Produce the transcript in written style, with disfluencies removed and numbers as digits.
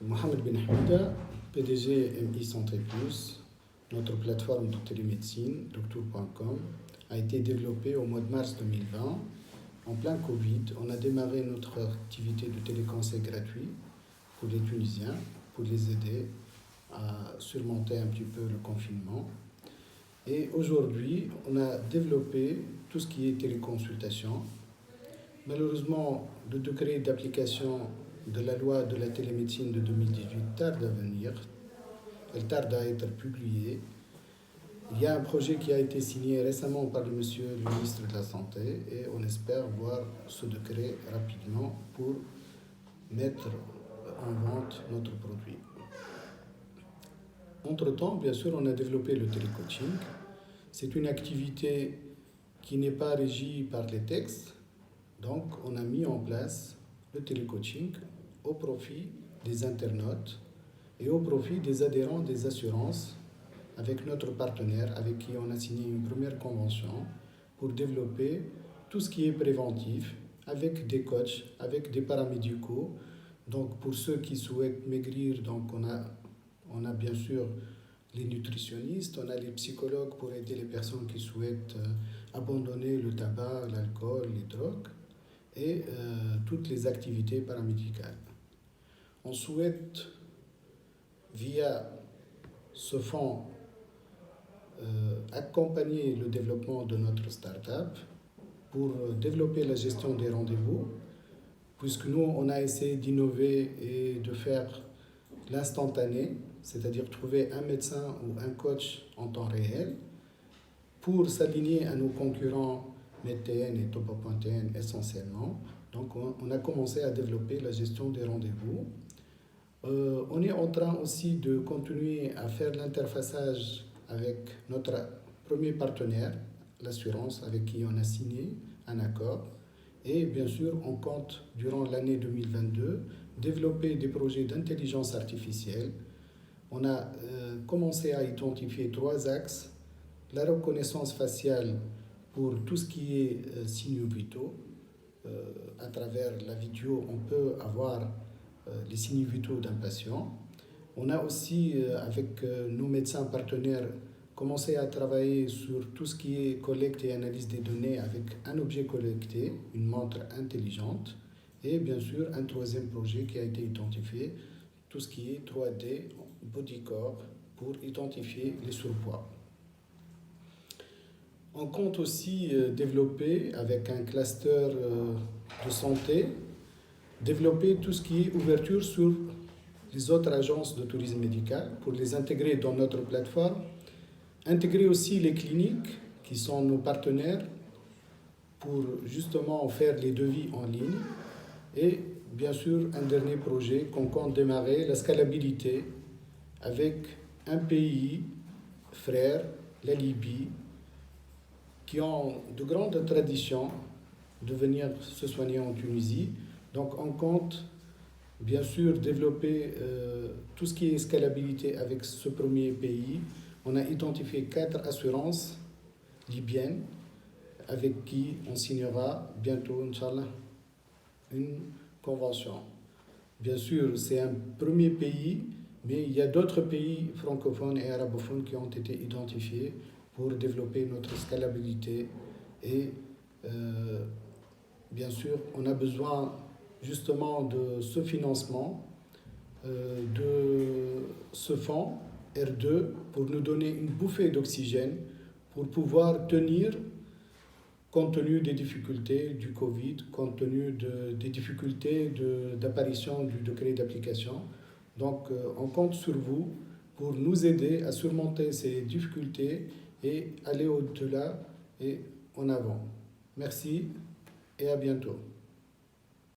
Mohamed Ben Hamida, PDG MI Santé Plus, notre plateforme de télémédecine, doctour.com, a été développée au mois de mars 2020. En plein Covid, on a démarré notre activité de téléconseil gratuit pour les Tunisiens, pour les aider à surmonter un petit peu le confinement. Et aujourd'hui, on a développé tout ce qui est téléconsultation. Malheureusement, le décret d'application de la loi de la télémédecine de 2018 tarde à venir. Elle tarde à être publiée. Il y a un projet qui a été signé récemment par le monsieur le ministre de la Santé et on espère voir ce décret rapidement pour mettre en vente notre produit. Entre-temps, bien sûr, on a développé le télécoaching. C'est une activité qui n'est pas régie par les textes. Donc, on a mis en place le télécoaching au profit des internautes et au profit des adhérents des assurances avec notre partenaire avec qui on a signé une première convention pour développer tout ce qui est préventif avec des coachs, avec des paramédicaux. Donc, pour ceux qui souhaitent maigrir, donc on a bien sûr les nutritionnistes, on a les psychologues pour aider les personnes qui souhaitent abandonner le tabac, l'alcool, les drogues et toutes les activités paramédicales. On souhaite, via ce fonds, accompagner le développement de notre start-up pour développer la gestion des rendez-vous, puisque nous, on a essayé d'innover et de faire l'instantané, c'est-à-dire trouver un médecin ou un coach en temps réel pour s'aligner à nos concurrents MedTN et Topo.tn essentiellement. Donc, on a commencé à développer la gestion des rendez-vous. On est en train aussi de continuer à faire l'interfaçage avec notre premier partenaire, l'assurance, avec qui on a signé un accord. Et bien sûr, on compte, durant l'année 2022, développer des projets d'intelligence artificielle. On a commencé à identifier 3 axes. La reconnaissance faciale pour tout ce qui est signaux vitaux. À travers la vidéo, on peut avoir les signes vitaux d'un patient. On a aussi, avec nos médecins partenaires, commencé à travailler sur tout ce qui est collecte et analyse des données avec un objet collecté, une montre intelligente, et bien sûr un troisième projet qui a été identifié, tout ce qui est 3D, body corps, pour identifier les surpoids. On compte aussi développer, avec un cluster de santé, développer tout ce qui est ouverture sur les autres agences de tourisme médical pour les intégrer dans notre plateforme, intégrer aussi les cliniques qui sont nos partenaires pour justement faire les devis en ligne et bien sûr un dernier projet qu'on compte démarrer, la scalabilité avec un pays frère, la Libye, qui ont de grandes traditions de venir se soigner en Tunisie. Donc on compte bien sûr développer tout ce qui est scalabilité avec ce premier pays. On a identifié 4 assurances libyennes avec qui on signera bientôt, Inch'Allah, une convention. Bien sûr, c'est un premier pays, mais il y a d'autres pays francophones et arabophones qui ont été identifiés pour développer notre scalabilité. Et bien sûr, on a besoin justement de ce financement, de ce fonds R2 pour nous donner une bouffée d'oxygène pour pouvoir tenir compte tenu des difficultés du Covid, compte tenu des difficultés d'apparition du décret d'application. Donc on compte sur vous pour nous aider à surmonter ces difficultés et aller au-delà et en avant. Merci et à bientôt.